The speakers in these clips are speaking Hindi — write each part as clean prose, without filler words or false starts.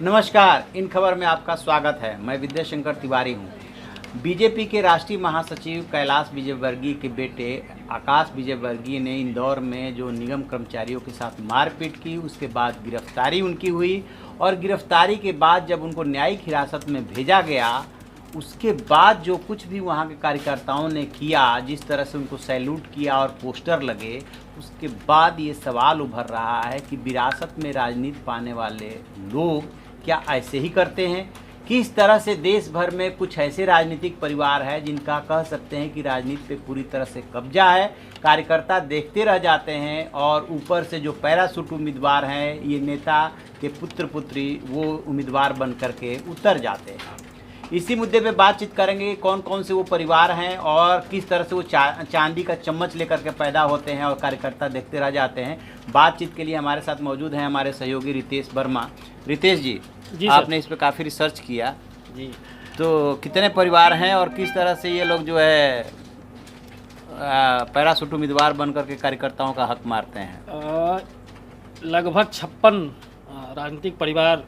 नमस्कार, इन खबर में आपका स्वागत है। मैं विद्याशंकर तिवारी हूँ। बीजेपी के राष्ट्रीय महासचिव कैलाश विजयवर्गीय के बेटे आकाश विजयवर्गीय ने इंदौर में जो निगम कर्मचारियों के साथ मारपीट की, उसके बाद गिरफ्तारी उनकी हुई और गिरफ्तारी के बाद जब उनको न्यायिक हिरासत में भेजा गया, उसके बाद जो कुछ भी वहाँ के कार्यकर्ताओं ने किया, जिस तरह से उनको सैल्यूट किया और पोस्टर लगे, उसके बाद ये सवाल उभर रहा है कि विरासत में राजनीति पाने वाले लोग क्या ऐसे ही करते हैं। किस तरह से देश भर में कुछ ऐसे राजनीतिक परिवार है जिनका कह सकते हैं कि राजनीति पे पूरी तरह से कब्जा है, कार्यकर्ता देखते रह जाते हैं और ऊपर से जो पैराशूट उम्मीदवार हैं, ये नेता के पुत्र पुत्री, वो उम्मीदवार बन करके उतर जाते हैं। इसी मुद्दे पे बातचीत करेंगे, कौन कौन से वो परिवार हैं और किस तरह से वो चांदी का चम्मच लेकर के पैदा होते हैं और कार्यकर्ता देखते रह जाते हैं। बातचीत के लिए हमारे साथ मौजूद हैं हमारे सहयोगी रितेश वर्मा। रितेश जी, आपने इस पर काफ़ी रिसर्च किया जी, तो कितने परिवार हैं और किस तरह से ये लोग जो है पैराशूट उम्मीदवार बन करके कार्यकर्ताओं का हक मारते हैं? लगभग 56 राजनीतिक परिवार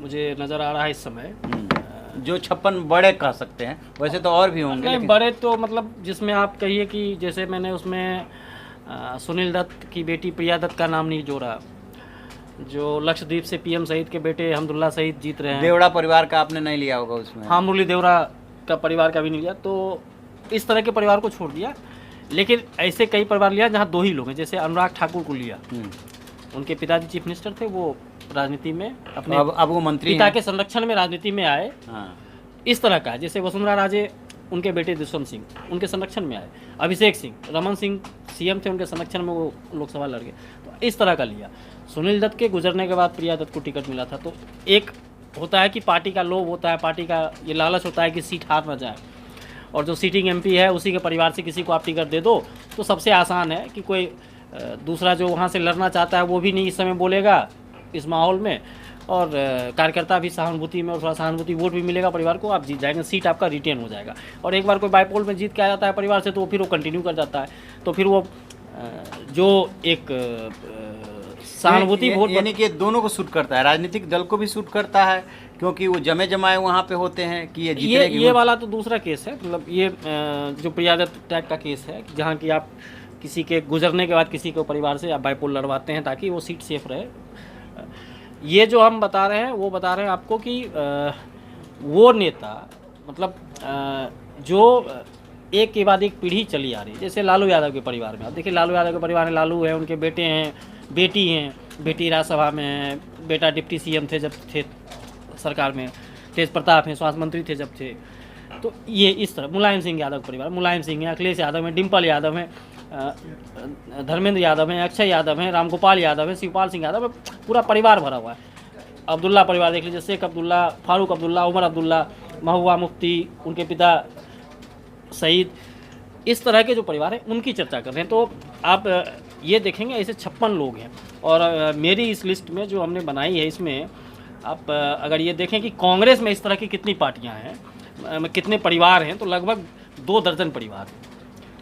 मुझे नज़र आ रहा है इस समय। जो 56 बड़े कह सकते हैं, वैसे तो और भी होंगे। नहीं, बड़े तो मतलब जिसमें आप कहिए कि जैसे मैंने उसमें सुनील दत्त की बेटी प्रिया दत्त का नाम नहीं जोड़ा, जो लक्षद्वीप से पीएम शहीद के बेटे हमदुल्ला शहीद जीत रहे हैं। देवड़ा परिवार का आपने नहीं लिया होगा उसमें? हाँ, मुरली देवड़ा का परिवार का भी नहीं लिया, तो इस तरह के परिवार को छोड़ दिया। लेकिन ऐसे कई परिवार लिया जहाँ 2 ही लोग हैं, जैसे अनुराग ठाकुर को लिया। उनके पिताजी चीफ मिनिस्टर थे, वो राजनीति में अपने अब वो मंत्री पिता के संरक्षण में राजनीति में आए। हाँ। इस तरह का है। जैसे वसुंधरा राजे, उनके बेटे दुष्यंत सिंह उनके संरक्षण में आए। अभिषेक सिंह, रमन सिंह सीएम थे, उनके संरक्षण में वो लोकसभा लड़ गए। तो इस तरह का लिया। सुनील दत्त के गुजरने के बाद प्रिया दत्त को टिकट मिला था। तो एक होता है कि पार्टी का लोभ होता है, पार्टी का ये लालच होता है कि सीट हार ना जाए, और जो सीटिंग एमपी है उसी के परिवार से किसी को आप टिकट दे दो तो सबसे आसान है कि कोई दूसरा जो वहाँ से लड़ना चाहता है वो भी नहीं इस समय बोलेगा इस माहौल में, और कार्यकर्ता भी सहानुभूति में, और थोड़ा सहानुभूति वोट भी मिलेगा परिवार को, आप जीत जाएंगे, सीट आपका रिटेन हो जाएगा। और एक बार कोई बाईपोल में जीत के आ जाता है परिवार से, तो फिर वो कंटिन्यू कर जाता है। तो फिर वो जो एक सहानुभूति वोट, यानी कि दोनों को सूट करता है, राजनीतिक दल को भी सूट करता है, क्योंकि वो जमे जमाए वहाँ पे होते हैं कि ये वाला तो दूसरा केस है। मतलब ये जो प्रिया दत्त टैग का केस है, जहाँ की आप किसी के गुजरने के बाद किसी को परिवार से आप बाईपोल लड़वाते हैं ताकि वो सीट सेफ रहे। ये जो हम बता रहे हैं वो बता रहे हैं आपको कि वो नेता, मतलब जो एक के बाद एक पीढ़ी चली आ रही है। जैसे लालू यादव के परिवार में आप देखिए, लालू यादव के परिवार में लालू है, उनके बेटे हैं, बेटी हैं, बेटी राज्यसभा में है, बेटा डिप्टी सीएम थे जब थे सरकार में, तेज प्रताप हैं, स्वास्थ्य मंत्री थे जब थे। तो ये इस तरह मुलायम सिंह यादव का परिवार, मुलायम सिंह है, अखिलेश यादव है, डिम्पल यादव है, धर्मेंद्र यादव हैं, अक्षय यादव हैं, रामगोपाल यादव हैं, शिवपाल सिंह यादव है, पूरा परिवार भरा हुआ है। अब्दुल्ला परिवार देख लीजिए, शेख अब्दुल्ला, फारूक अब्दुल्ला, उमर अब्दुल्ला, महबूबा मुफ्ती, उनके पिता सईद, इस तरह के जो परिवार हैं उनकी चर्चा कर रहे हैं। तो आप ये देखेंगे ऐसे 56 लोग हैं। और मेरी इस लिस्ट में जो हमने बनाई है, इसमें आप अगर ये देखें कि कांग्रेस में इस तरह की कितनी पार्टियाँ हैं, कितने परिवार हैं, तो लगभग 2 दर्जन परिवार हैं।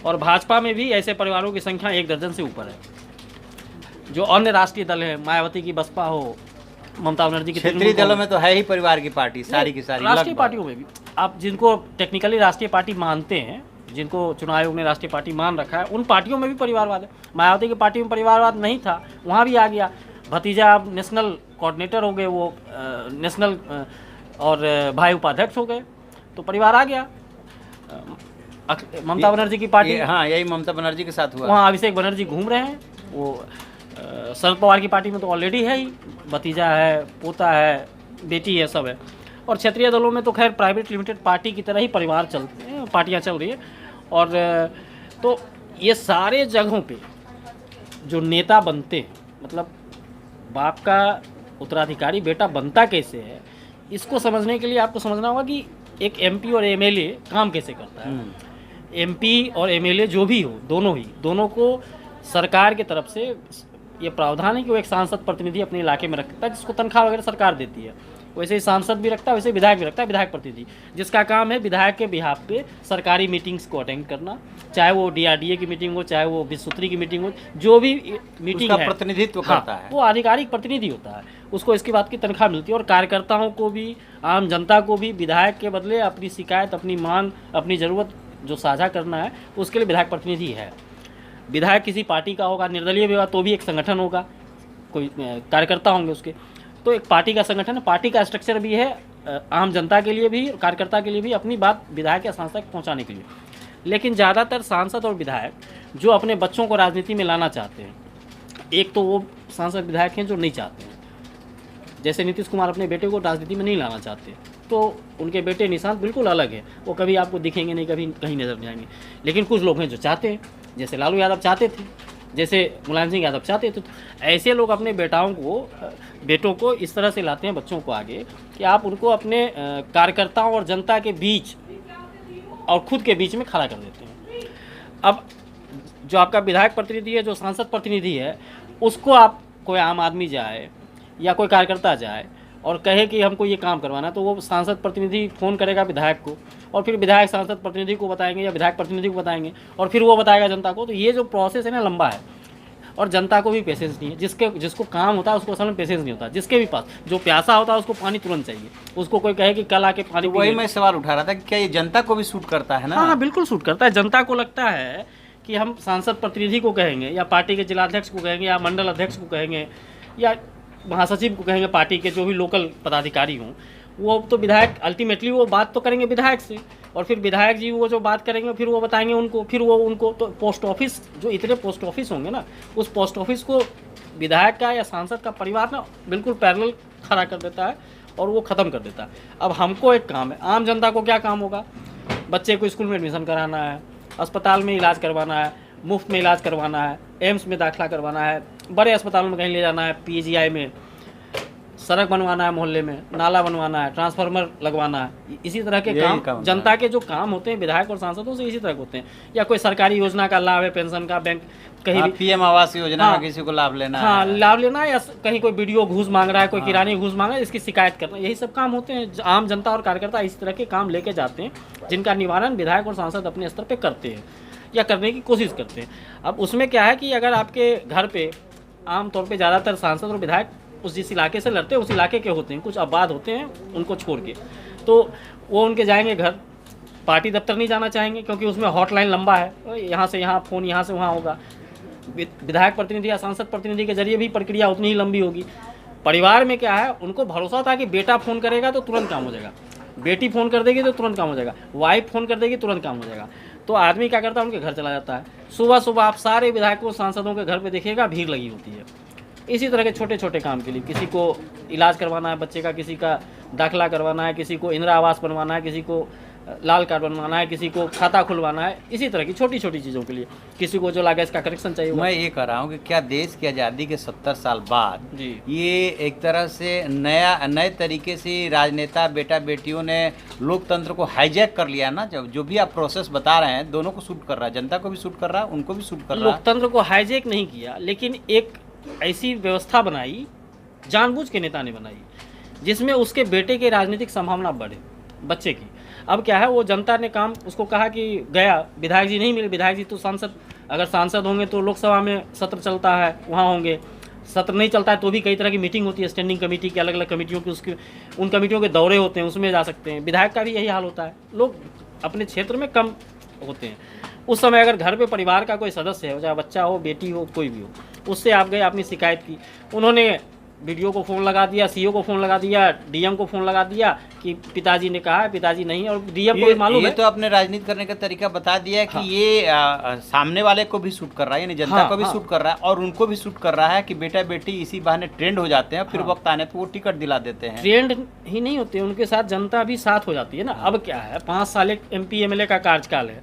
और भाजपा में भी ऐसे परिवारों की संख्या 1 दर्जन से ऊपर है। जो अन्य राष्ट्रीय दल हैं, मायावती की बसपा हो, ममता बनर्जी की क्षेत्रीय दलों में तो है ही परिवार की पार्टी, सारी की सारी। राष्ट्रीय पार्टियों में भी आप जिनको टेक्निकली राष्ट्रीय पार्टी मानते हैं, जिनको चुनाव आयोग ने राष्ट्रीय पार्टी मान रखा है, उन पार्टियों में भी परिवारवाद है। मायावती की पार्टी में परिवारवाद नहीं था, वहाँ भी आ गया। भतीजा अब नेशनल कोऑर्डिनेटर हो गए, वो नेशनल, और भाई उपाध्यक्ष हो गए, तो परिवार आ गया। ममता बनर्जी की पार्टी, हाँ, यही ममता बनर्जी के साथ हुआ। वहाँ अभिषेक बनर्जी घूम रहे हैं। वो शरद पवार की पार्टी में तो ऑलरेडी है ही, भतीजा है, पोता है, बेटी है, सब है। और क्षेत्रीय दलों में तो खैर प्राइवेट लिमिटेड पार्टी की तरह ही परिवार चलते हैं, पार्टियाँ चल रही है। और तो ये सारे जगहों पे जो नेता बनते हैं, मतलब बाप का उत्तराधिकारी बेटा बनता कैसे है, इसको समझने के लिए आपको समझना होगा कि एक एमपी और एमएलए काम कैसे करता है। एमपी और एमएलए जो भी हो, दोनों को सरकार की तरफ से ये प्रावधान है कि वो एक सांसद प्रतिनिधि अपने इलाके में रखता है, जिसको तनख्वाह वगैरह सरकार देती है। वैसे ही सांसद भी रखता है, वैसे विधायक भी रखता है, विधायक प्रतिनिधि, जिसका काम है विधायक के बिहाफ पे सरकारी मीटिंग्स को अटेंड करना, चाहे वो DRDA की मीटिंग हो, चाहे वो विश्व सूत्री की मीटिंग हो, जो भी मीटिंग उसका है प्रतिनिधित्व हाँ, करता है। वो आधिकारिक प्रतिनिधि होता है, उसको इसकी बात की तनख्वाह मिलती है। और कार्यकर्ताओं को भी, आम जनता को भी विधायक के बदले अपनी शिकायत, अपनी मांग, अपनी ज़रूरत जो साझा करना है, उसके लिए विधायक प्रतिनिधि है। विधायक किसी पार्टी का होगा, निर्दलीय भी होगा तो भी एक संगठन होगा, कोई कार्यकर्ता होंगे उसके, तो एक पार्टी का संगठन है। पार्टी का स्ट्रक्चर भी है आम जनता के लिए भी, कार्यकर्ता के लिए भी, अपनी बात विधायक या सांसद तक पहुंचाने के लिए। लेकिन ज़्यादातर सांसद और विधायक जो अपने बच्चों को राजनीति में लाना चाहते हैं, एक तो वो सांसद विधायक हैं जो नहीं चाहते हैं, जैसे नीतीश कुमार अपने बेटे को राजनीति में नहीं लाना चाहते, तो उनके बेटे निशांत बिल्कुल अलग है, वो कभी आपको दिखेंगे नहीं, कभी कहीं नजर नहीं आएंगे। लेकिन कुछ लोग हैं जो चाहते हैं, जैसे लालू यादव चाहते थे, जैसे मुलायम सिंह यादव चाहते थे। तो ऐसे लोग अपने बेटों को इस तरह से लाते हैं, बच्चों को आगे, कि आप उनको अपने कार्यकर्ताओं और जनता के बीच और खुद के बीच में खड़ा कर देते हैं। अब जो आपका विधायक प्रतिनिधि है, जो सांसद प्रतिनिधि है, उसको आप, कोई आम आदमी जाए या कोई कार्यकर्ता जाए और कहे कि हमको ये काम करवाना है, तो वो सांसद प्रतिनिधि फ़ोन करेगा विधायक को, और फिर विधायक सांसद प्रतिनिधि को बताएंगे या विधायक प्रतिनिधि को बताएंगे, और फिर वो बताएगा जनता को। तो ये जो प्रोसेस है ना, लंबा है, और जनता को भी पेशेंस नहीं है। जिसको काम होता है उसको असल में पेशेंस नहीं होता। जिसके भी पास, जो प्यासा होता है उसको पानी तुरंत चाहिए, उसको कोई कहे कि कल आके पानी। तो वही मैं सवाल उठा रहा था कि क्या ये जनता को भी सूट करता है ना? हाँ, बिल्कुल सूट करता है। जनता को लगता है कि हम सांसद प्रतिनिधि को कहेंगे, या पार्टी के जिलाध्यक्ष को कहेंगे, या मंडल अध्यक्ष को कहेंगे, या महासचिव को कहेंगे, पार्टी के जो भी लोकल पदाधिकारी हों, वो तो विधायक अल्टीमेटली वो बात तो करेंगे विधायक से, और फिर विधायक जी वो जो बात करेंगे फिर वो बताएंगे उनको, फिर वो उनको। तो पोस्ट ऑफिस, जो इतने पोस्ट ऑफिस होंगे ना, उस पोस्ट ऑफिस को विधायक का या सांसद का परिवार ना बिल्कुल पैरेलल खड़ा कर देता है और वो ख़त्म कर देता है। अब हमको एक काम है, आम जनता को क्या काम होगा? बच्चे को स्कूल में एडमिशन कराना है, अस्पताल में इलाज करवाना है, मुफ्त में इलाज करवाना है, एम्स में दाखिला करवाना है, बड़े अस्पतालों में कहीं ले जाना है, PGI में, सड़क बनवाना है, मोहल्ले में नाला बनवाना है, ट्रांसफार्मर लगवाना है। इसी तरह के काम जनता के जो काम होते हैं विधायक और सांसदों से इसी तरह के होते हैं। या कोई सरकारी योजना का लाभ है, पेंशन का, बैंक कहीं भी PM आवास योजना में किसी को लाभ लेना है, हाँ लाभ लेना है, या कहीं कोई BDO घूस मांग रहा है, कोई किरानी घूस मांग रहा है, इसकी शिकायत करना, यही सब काम होते हैं। आम जनता और कार्यकर्ता इस तरह के काम लेके जाते हैं, जिनका निवारण विधायक और सांसद अपने स्तर पर करते हैं या करने की कोशिश करते हैं। अब उसमें क्या है कि अगर आपके घर पे आमतौर पर ज़्यादातर सांसद और विधायक उस जिस इलाके से लड़ते हैं उस इलाके के होते हैं, कुछ आबाद होते हैं उनको छोड़ के, तो वो उनके जाएंगे घर, पार्टी दफ्तर नहीं जाना चाहेंगे क्योंकि उसमें हॉटलाइन लंबा है, यहाँ से यहाँ फ़ोन, यहाँ से वहाँ होगा। विधायक प्रतिनिधि या सांसद प्रतिनिधि के जरिए भी प्रक्रिया उतनी ही लंबी होगी। परिवार में क्या है, उनको भरोसा था कि बेटा फ़ोन करेगा तो तुरंत काम हो जाएगा, बेटी फ़ोन कर देगी तो तुरंत काम हो जाएगा, वाइफ फ़ोन कर देगी तुरंत काम हो जाएगा। तो आदमी क्या करता है, उनके घर चला जाता है। सुबह सुबह आप सारे विधायकों सांसदों के घर पे देखिएगा भीड़ लगी होती है, इसी तरह के छोटे छोटे काम के लिए। किसी को इलाज करवाना है बच्चे का, किसी का दाखिला करवाना है, किसी को इंदिरा आवास बनवाना है, किसी को लाल कार्ड बनवाना है, किसी को खाता खुलवाना है, इसी तरह की छोटी छोटी चीज़ों के लिए। किसी को जो लागत इसका कनेक्शन चाहिए। मैं ये कह रहा हूँ कि क्या देश की आज़ादी के 70 साल बाद जी ये एक तरह से नए तरीके से राजनेता बेटा बेटियों ने लोकतंत्र को हाईजैक कर लिया ना? जो भी आप प्रोसेस बता रहे हैं दोनों को सूट कर रहा है, जनता को भी सूट कर रहा है, उनको भी सूट कर रहा है। लोकतंत्र को हाईजैक नहीं किया, लेकिन एक ऐसी व्यवस्था बनाई, जानबूझ के नेता ने बनाई, जिसमें उसके बेटे की राजनीतिक संभावना बढ़े, बच्चे की। अब क्या है, वो जनता ने काम उसको कहा कि गया, विधायक जी नहीं मिले, विधायक जी तो सांसद, अगर सांसद होंगे तो लोकसभा में सत्र चलता है, वहाँ होंगे। सत्र नहीं चलता है तो भी कई तरह की मीटिंग होती है, स्टैंडिंग कमेटी की, अलग अलग कमेटियों की, उसके उन कमेटियों के दौरे होते हैं, उसमें जा सकते हैं। विधायक का भी यही हाल होता है, लोग अपने क्षेत्र में कम होते हैं। उस समय अगर घर पे परिवार का कोई सदस्य है, चाहे बच्चा हो, बेटी हो, कोई भी हो, उससे आप गए, अपनी शिकायत की, उन्होंने BDO को फ़ोन लगा दिया, CO को फ़ोन लगा दिया, DM को फ़ोन लगा दिया कि पिताजी ने कहा है, पिताजी नहीं, और DM को भी मालूम है। ये तो आपने राजनीति करने का तरीका बता दिया कि ये सामने वाले को भी सूट कर रहा है, यानी जनता को भी सूट कर रहा है, और उनको भी सूट कर रहा है कि बेटा बेटी इसी बहाने ट्रेंड हो जाते हैं, फिर वक्त आने पर वो टिकट दिला देते हैं। ट्रेंड ही नहीं होते, उनके साथ जनता भी साथ हो जाती है ना। अब क्या है, 5 साल एक MP MLA का कार्यकाल है,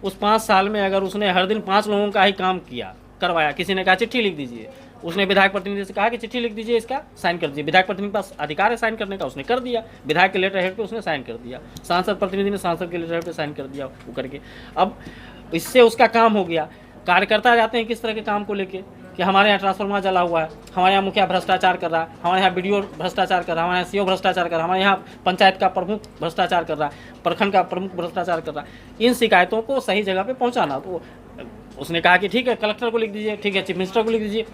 उस 5 साल में अगर उसने हर दिन 5 लोगों का ही काम किया, करवाया, किसी ने कहा चिट्ठी लिख दीजिए, उसने विधायक प्रतिनिधि से कहा कि चिट्ठी लिख दीजिए, इसका साइन कर दीजिए, विधायक प्रतिनिधि के पास अधिकार है साइन करने का, उसने कर दिया, विधायक के लेटर हेड पे उसने साइन कर दिया, सांसद प्रतिनिधि ने सांसद के लेटर हेड पे साइन कर दिया, वो करके अब इससे उसका काम हो गया। कार्यकर्ता जाते हैं किस तरह के काम को लेके कि हमारे यहाँ ट्रांसफार्मर जला हुआ है, हमारे यहाँ मुखिया भ्रष्टाचार कर रहा है, हमारे यहाँ बीडीओ भ्रष्टाचार कर रहा है, हमारे यहाँ सीओ भ्रष्टाचार कर रहा है, हमारे यहाँ पंचायत का प्रमुख भ्रष्टाचार कर रहा है, प्रखंड का प्रमुख भ्रष्टाचार कर रहा है। इन शिकायतों को सही जगह पे पहुँचाना। तो उसने कहा कि ठीक है कलेक्टर को लिख दीजिए, ठीक है चीफ मिनिस्टर को लिख दीजिए,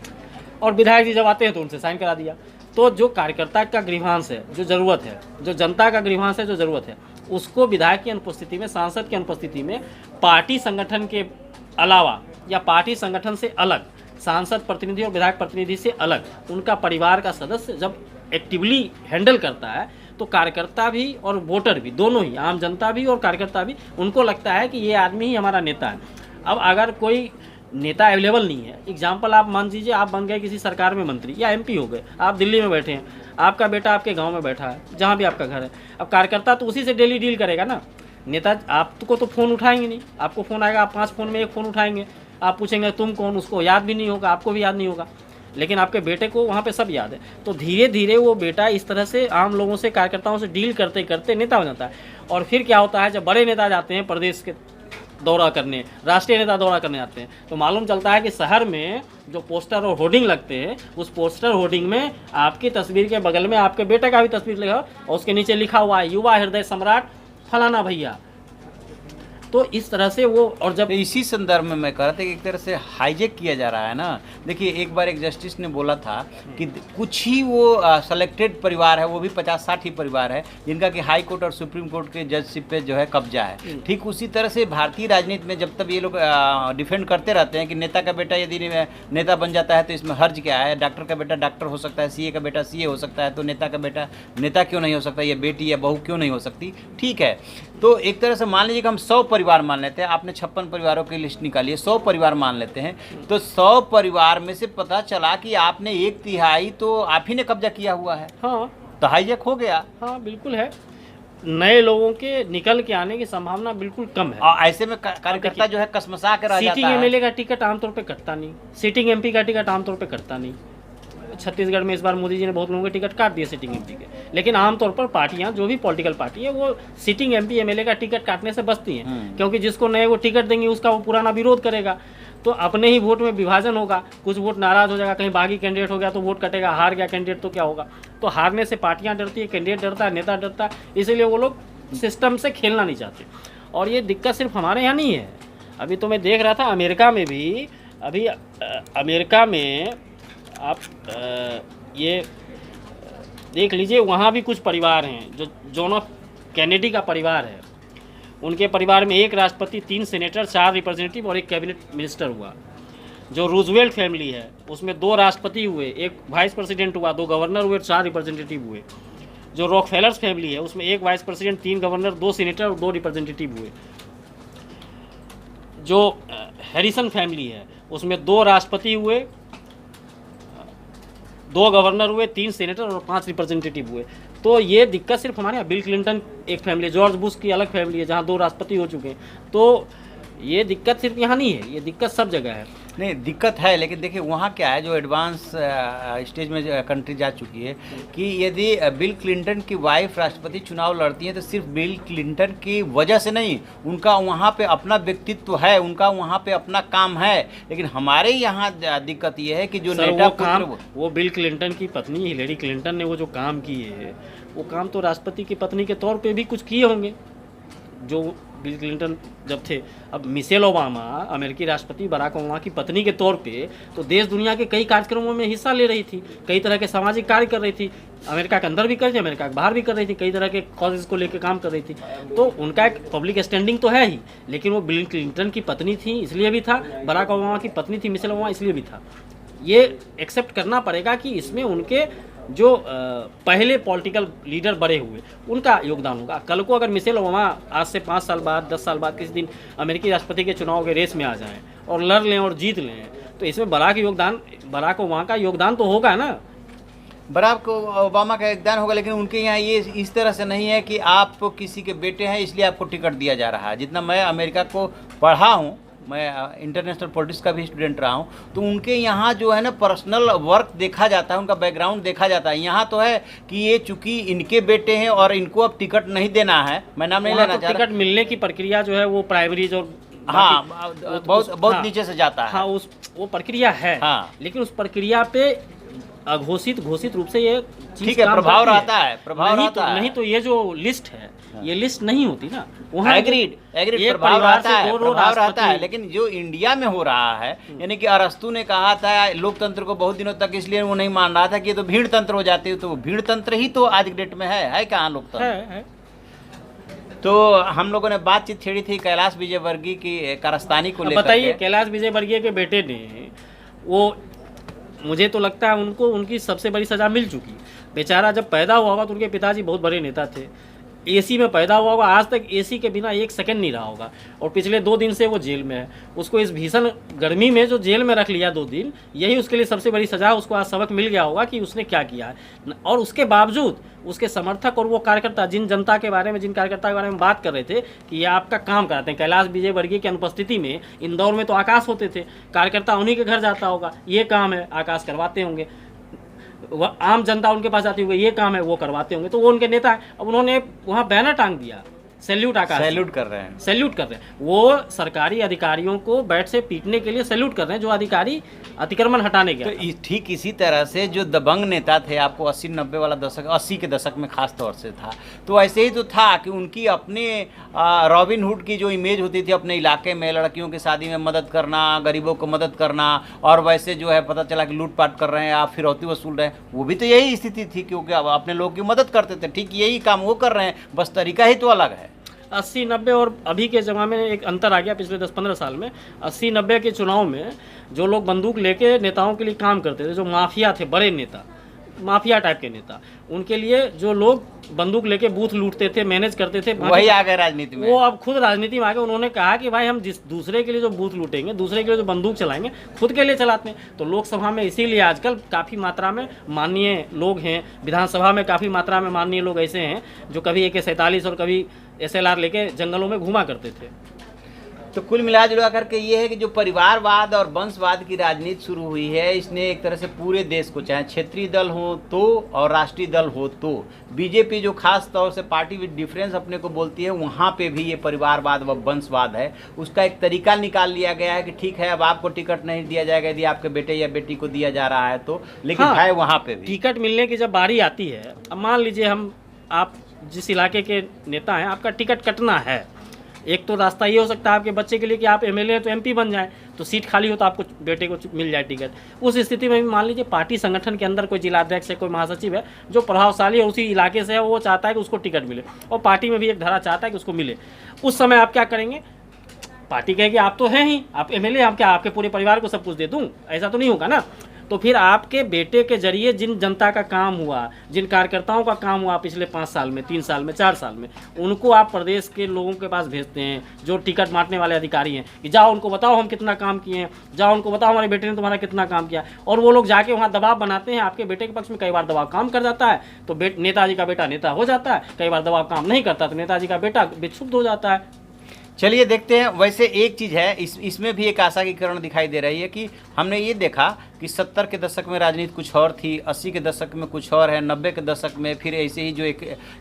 और विधायक जी जब आते हैं तो उनसे साइन करा दिया। तो जो कार्यकर्ता का ग्रीवांस है, जो ज़रूरत है, जो जनता का ग्रीवांस है, जो ज़रूरत है, उसको विधायक की अनुपस्थिति में, सांसद की अनुपस्थिति में, पार्टी संगठन के अलावा या पार्टी संगठन से अलग, सांसद प्रतिनिधि और विधायक प्रतिनिधि से अलग उनका परिवार का सदस्य जब एक्टिवली हैंडल करता है तो कार्यकर्ता भी और वोटर भी, दोनों ही, आम जनता भी और कार्यकर्ता भी, उनको लगता है कि ये आदमी ही हमारा नेता है। अब अगर कोई नेता अवेलेबल नहीं है, एग्जाम्पल आप मान लीजिए आप बन गए किसी सरकार में मंत्री या एमपी हो गए, आप दिल्ली में बैठे हैं, आपका बेटा आपके गांव में बैठा है, जहां भी आपका घर है, अब कार्यकर्ता तो उसी से डेली डील करेगा ना। नेता आपको तो फ़ोन उठाएंगे नहीं, आपको फ़ोन आएगा, आप 5 फ़ोन में 1 फ़ोन उठाएंगे, आप पूछेंगे तुम कौन, उसको याद भी नहीं होगा, आपको भी याद नहीं होगा, लेकिन आपके बेटे को वहाँ पे सब याद है। तो धीरे धीरे वो बेटा इस तरह से आम लोगों से, कार्यकर्ताओं से डील करते करते नेता हो जाता है। और फिर क्या होता है, जब बड़े नेता जाते हैं प्रदेश के दौरा करने, राष्ट्रीय नेता दौरा करने आते हैं, तो मालूम चलता है कि शहर में जो पोस्टर और होर्डिंग लगते हैं, उस पोस्टर होर्डिंग में आपकी तस्वीर के बगल में आपके बेटे का भी तस्वीर लगा और उसके नीचे लिखा हुआ है युवा हृदय सम्राट फलाना भैया। तो इस तरह से वो, और जब इसी संदर्भ में मैं कह रहा था कि एक तरह से हाईजेक किया जा रहा है ना। देखिए एक बार एक जस्टिस ने बोला था कि कुछ ही वो सेलेक्टेड परिवार है, वो भी 50-60 ही परिवार है जिनका कि हाई कोर्ट और सुप्रीम कोर्ट के जजशिप पे जो है कब्जा है। ठीक उसी तरह से भारतीय राजनीति में जब तक ये लोग डिफेंड करते रहते हैं कि नेता का बेटा यदि नेता बन जाता है तो इसमें हर्ज क्या है, डॉक्टर का बेटा डॉक्टर हो सकता है, सीए का बेटा सीए हो सकता है, तो नेता का बेटा नेता क्यों नहीं हो सकता, या बेटी या बहू क्यों नहीं हो सकती। ठीक है, तो एक तरह से मान लीजिए कि हम 100 परिवार मान लेते हैं, आपने 56 परिवारों की लिस्ट निकाली है, 100 परिवार मान लेते हैं, तो 100 परिवार में से पता चला कि आपने 1/3 तो आप ही ने कब्जा किया हुआ है। हाँ, तो हाईजेक हो गया। हाँ बिल्कुल है, नए लोगों के निकल के आने की संभावना बिल्कुल कम है। और ऐसे में कार्यकर्ता जो है कसमसा कर रह जाता है। सीटिंग एमएलए का टिकट आमतौर पे कटता नहीं, सीटिंग एमपी का टिकट आमतौर पे कटता नहीं। छत्तीसगढ़ में इस बार मोदी जी ने बहुत लोगों के टिकट काट दिए सिटिंग एमपी के, लेकिन आमतौर पर पार्टियां, जो भी पॉलिटिकल पार्टी है, वो सिटिंग एमपी एमएलए का टिकट काटने से बचती हैं, क्योंकि जिसको नए वो टिकट देंगे उसका वो पुराना विरोध करेगा, तो अपने ही वोट में विभाजन होगा, कुछ वोट नाराज हो जाएगा, कहीं बागी कैंडिडेट हो गया तो वोट कटेगा, हार गया कैंडिडेट तो क्या होगा। तो हारने से पार्टियां डरती है, कैंडिडेट डरता है, नेता डरता है, इसीलिए वो लोग सिस्टम से खेलना नहीं चाहते। और ये दिक्कत सिर्फ हमारे यहाँ नहीं है, अभी तो मैं देख रहा था अमेरिका में भी, अभी अमेरिका में आप ये देख लीजिए, वहाँ भी कुछ परिवार हैं, जो जॉन एफ कैनेडी का परिवार है, उनके परिवार में 1 राष्ट्रपति, 3 सेनेटर, 4 रिप्रेजेंटेटिव और 1 कैबिनेट मिनिस्टर हुआ। जो रूजवेल्ट फैमिली है उसमें 2 राष्ट्रपति हुए, 1 वाइस प्रेसिडेंट हुआ, 2 गवर्नर हुए, 4 रिप्रेजेंटेटिव हुए। जो रॉकफेलर्स फैमिली है उसमें 1 वाइस प्रेसिडेंट, 3 गवर्नर, 2 सीनेटर और 2 रिप्रेजेंटेटिव हुए। जो हैरिसन फैमिली है उसमें 2 राष्ट्रपति हुए, 2 गवर्नर हुए, 3 सेनेटर और 5 रिप्रेजेंटेटिव हुए। तो ये दिक्कत सिर्फ हमारे यहाँ, बिल क्लिंटन एक फैमिली, जॉर्ज बुश की अलग फैमिली है जहाँ 2 राष्ट्रपति हो चुके हैं। तो ये दिक्कत सिर्फ यहाँ नहीं है, ये दिक्कत सब जगह है। नहीं दिक्कत है, लेकिन देखिए वहाँ क्या है, जो एडवांस स्टेज में कंट्री जा चुकी है कि यदि बिल क्लिंटन की वाइफ राष्ट्रपति चुनाव लड़ती हैं तो सिर्फ बिल क्लिंटन की वजह से नहीं, उनका वहाँ पे अपना व्यक्तित्व है, उनका वहाँ पे अपना काम है। लेकिन हमारे यहाँ दिक्कत ये है कि जो नेता पुत्र, वो बिल क्लिंटन की पत्नी हिलेरी क्लिंटन ने वो जो काम किए है, वो काम तो राष्ट्रपति की पत्नी के तौर पर भी कुछ किए होंगे जो बिल क्लिंटन जब थे। अब मिशेल ओबामा, अमेरिकी राष्ट्रपति बराक ओबामा की पत्नी के तौर पे तो देश दुनिया के कई कार्यक्रमों में हिस्सा ले रही थी, कई तरह के सामाजिक कार्य कर रही थी, अमेरिका के अंदर भी कर रही थी, अमेरिका के बाहर भी कर रही थी, कई तरह के कॉजेज को लेकर काम कर रही थी। तो उनका एक पब्लिक स्टैंडिंग तो है ही, लेकिन वो बिल क्लिंटन की पत्नी थी इसलिए भी था, बराक ओबामा की पत्नी थी मिशेल ओबामा इसलिए भी था। ये एक्सेप्ट करना पड़ेगा कि इसमें उनके जो पहले पॉलिटिकल लीडर बड़े हुए उनका योगदान होगा। कल को अगर मिशेल ओबामा आज से 5 साल बाद, 10 साल बाद किसी दिन अमेरिकी राष्ट्रपति के चुनाव के रेस में आ जाएं और लड़ लें और जीत लें, तो इसमें बराक ओबामा का योगदान तो होगा ना। बराक ओबामा का योगदान होगा, लेकिन उनके यहाँ ये इस तरह से नहीं है कि आप किसी के बेटे हैं इसलिए आपको टिकट दिया जा रहा है। जितना मैं अमेरिका को पढ़ा हूँ, मैं इंटरनेशनल पॉलिटिक्स का भी स्टूडेंट रहा हूँ, तो उनके यहाँ जो है ना पर्सनल वर्क देखा जाता है, उनका बैकग्राउंड देखा जाता है। यहाँ तो है कि ये चूंकि इनके बेटे हैं और इनको अब टिकट नहीं देना है, मैं नाम नहीं लेना चाहता। टिकट मिलने की प्रक्रिया जो है वो प्राइमरीज और हाँ, बाकी- बहुत हाँ, नीचे से जाता है। हाँ, वो प्रक्रिया है। हाँ। लेकिन उस प्रक्रिया पे घोषित रूप से ये चीज ठीक है, काम प्रभाव करती रहता है, प्रभाव रहता है। नहीं तो ये जो लिस्ट है, ये लिस्ट नहीं होती ना। वहाँ एग्रीड एक प्रभाव परिवार रहता से है, 2 प्रभाव रहता है। राष्ट्रपति- लेकिन जो इंडिया में हो रहा है, यानी कि अरस्तू ने कहा था लोकतंत्र को बहुत दिनों तक, इसलिए वो नहीं मान रहा था कि ये तो भीड़ तंत्र हो जाती है। तो भीड़ तंत्र ही तो आज की डेट में है कहाँ लोकतंत्र? है। तो हम लोगों ने बातचीत छेड़ी थी कैलाश विजयवर्गीय की कारस्तानी को लेकर। बताइए, कैलाश विजयवर्गीय के बेटे ने, वो मुझे तो लगता है उनको उनकी सबसे बड़ी सज़ा मिल चुकी। बेचारा जब पैदा हुआ होगा तो उनके पिताजी बहुत बड़े नेता थे, एसी में पैदा हुआ होगा, आज तक एसी के बिना 1 सेकंड नहीं रहा होगा, और पिछले 2 दिन से वो जेल में है। उसको इस भीषण गर्मी में जो जेल में रख लिया 2 दिन, यही उसके लिए सबसे बड़ी सज़ा है। उसको आज सबक मिल गया होगा कि उसने क्या किया है। और उसके बावजूद उसके समर्थक और वो कार्यकर्ता, जिन कार्यकर्ता के बारे में बात कर रहे थे कि ये आपका काम कराते हैं, कैलाश विजयवर्गीय की अनुपस्थिति में इंदौर में तो आकाश होते थे, कार्यकर्ता उन्हीं के घर जाता होगा, ये काम है, आकाश करवाते होंगे। वह आम जनता उनके पास आती होगी, ये काम है, वो करवाते होंगे। तो वो उनके नेता है। अब उन्होंने वहाँ बैनर टांग दिया, सैल्यूट आकाश, सैल्यूट कर रहे हैं, सैल्यूट कर रहे हैं। वो सरकारी अधिकारियों को बैट से पीटने के लिए सैल्यूट कर रहे हैं, जो अधिकारी अतिक्रमण हटाने के। तो ठीक इसी तरह से जो दबंग नेता थे, आपको 80-90 वाला दशक, 80 के दशक में खास तौर से था, तो ऐसे ही तो था कि उनकी अपने रॉबिन हुड की जो इमेज होती थी अपने इलाके में, लड़कियों की शादी में मदद करना, गरीबों को मदद करना, और वैसे जो है पता चला कि लूटपाट कर रहे हैं, आप फिरौती वसूल रहे हैं, वो भी तो यही स्थिति थी, क्योंकि अब अपने लोग की मदद करते थे। ठीक यही काम वो कर रहे हैं, बस तरीका ही तो अलग है। 80-90 और अभी के ज़माने में एक अंतर आ गया पिछले 10-15 साल में। 80-90 के चुनाव में जो लोग बंदूक लेके नेताओं के लिए काम करते थे, जो माफिया थे, बड़े नेता, माफिया टाइप के नेता, उनके लिए जो लोग बंदूक लेके बूथ लूटते थे, मैनेज करते थे, वही आ गए राजनीति में। वो अब खुद राजनीति में आ गए। उन्होंने कहा कि भाई हम जिस दूसरे के लिए जो बूथ लूटेंगे, दूसरे के लिए जो बंदूक चलाएंगे, खुद के लिए चलाते हैं। तो लोकसभा में इसीलिए आजकल काफ़ी मात्रा में माननीय लोग हैं, विधानसभा में काफ़ी मात्रा में माननीय लोग ऐसे हैं जो कभी AK-47 और कभी SLR लेके जंगलों में घूमा करते थे। तो कुल मिला जुला करके ये है कि जो परिवारवाद और वंशवाद की राजनीति शुरू हुई है, इसने एक तरह से पूरे देश को, चाहे क्षेत्रीय दल हो तो और राष्ट्रीय दल हो तो, बीजेपी जो खास तौर से पार्टी विद डिफरेंस अपने को बोलती है, वहाँ पे भी ये परिवारवाद व वंशवाद है। उसका एक तरीका निकाल लिया गया है कि ठीक है, अब आपको टिकट नहीं दिया जाएगा यदि आपके बेटे या बेटी को दिया जा रहा है तो, लेकिन हाँ, है वहाँ पे भी टिकट मिलने की जब बारी आती है, अब मान लीजिए आप जिस इलाके के नेता हैं, आपका टिकट कटना है, एक तो रास्ता ये हो सकता है आपके बच्चे के लिए कि आप MLA हैं तो MP बन जाए, तो सीट खाली हो तो आपको बेटे को मिल जाए टिकट। उस स्थिति में भी मान लीजिए पार्टी संगठन के अंदर कोई जिलाध्यक्ष है, कोई महासचिव है जो प्रभावशाली है, उसी इलाके से है, वो चाहता है कि उसको टिकट मिले, और पार्टी में भी एक धारा चाहता है कि उसको मिले। उस समय आप क्या करेंगे? पार्टी कहेगी आप तो हैं ही, आप MLA, हम क्या आपके पूरे परिवार को सब कुछ दे दूँ? ऐसा तो नहीं होगा ना। तो फिर आपके बेटे के जरिए जिन जनता का काम हुआ, जिन कार्यकर्ताओं का काम हुआ पिछले 5 साल में, 3 साल में, 4 साल में, उनको आप प्रदेश के लोगों के पास भेजते हैं, जो टिकट बांटने वाले अधिकारी हैं, कि जाओ उनको बताओ हम कितना काम किए हैं, जाओ उनको बताओ हमारे बेटे ने तुम्हारा कितना काम किया। और वो लोग जाके वहाँ दबाव बनाते हैं आपके बेटे के पक्ष में। कई बार दबाव काम कर जाता है तो नेताजी का बेटा नेता हो जाता है, कई बार दबाव काम नहीं करता तो नेताजी का बेटा विक्षुब्ध हो जाता है। चलिए देखते हैं। वैसे एक चीज़ है, इसमें भी एक आशा की किरण दिखाई दे रही है कि हमने ये देखा कि 70 के दशक में राजनीति कुछ और थी, 80 के दशक में कुछ और है, 90 के दशक में, फिर ऐसे ही जो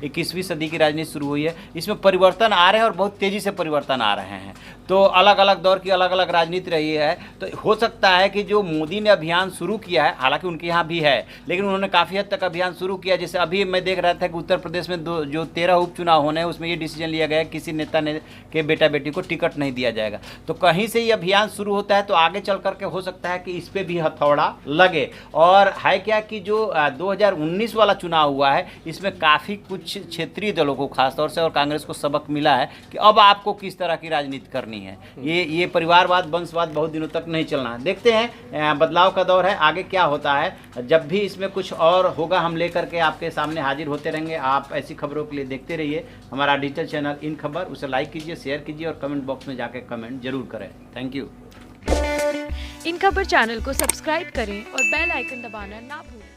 21वीं सदी की राजनीति शुरू हुई है, इसमें परिवर्तन आ रहे हैं और बहुत तेज़ी से परिवर्तन आ रहे हैं। तो अलग अलग दौर की अलग अलग राजनीति रही है। तो हो सकता है कि जो मोदी ने अभियान शुरू किया है, हालांकि उनके यहाँ भी है, लेकिन उन्होंने काफ़ी हद तक अभियान शुरू किया। जैसे अभी मैं देख रहा था कि उत्तर प्रदेश में जो 13 उपचुनाव होने हैं, उसमें ये डिसीजन लिया गया है किसी नेता ने के बेटा बेटी को टिकट नहीं दिया जाएगा। तो कहीं से ये अभियान शुरू होता है तो आगे चल करके हो सकता है कि इस पर भी हथौड़ा लगे। और है क्या कि जो 2019 वाला चुनाव हुआ है, इसमें काफ़ी कुछ क्षेत्रीय दलों को खासतौर से और कांग्रेस को सबक मिला है कि अब आपको किस तरह की राजनीति करनी है। ये परिवारवाद वंशवाद बहुत दिनों तक नहीं चलना है। देखते हैं, बदलाव का दौर है, आगे क्या होता है। जब भी इसमें कुछ और होगा हम लेकर के आपके सामने हाजिर होते रहेंगे। आप ऐसी खबरों के लिए देखते रहिए हमारा डिजिटल चैनल इन खबर। उसे लाइक कीजिए, शेयर कीजिए और कमेंट बॉक्स में जाकर कमेंट जरूर करें। Thank you. इन खबर चैनल को सब्सक्राइब करें और बेल आइकन दबाना ना भूलें।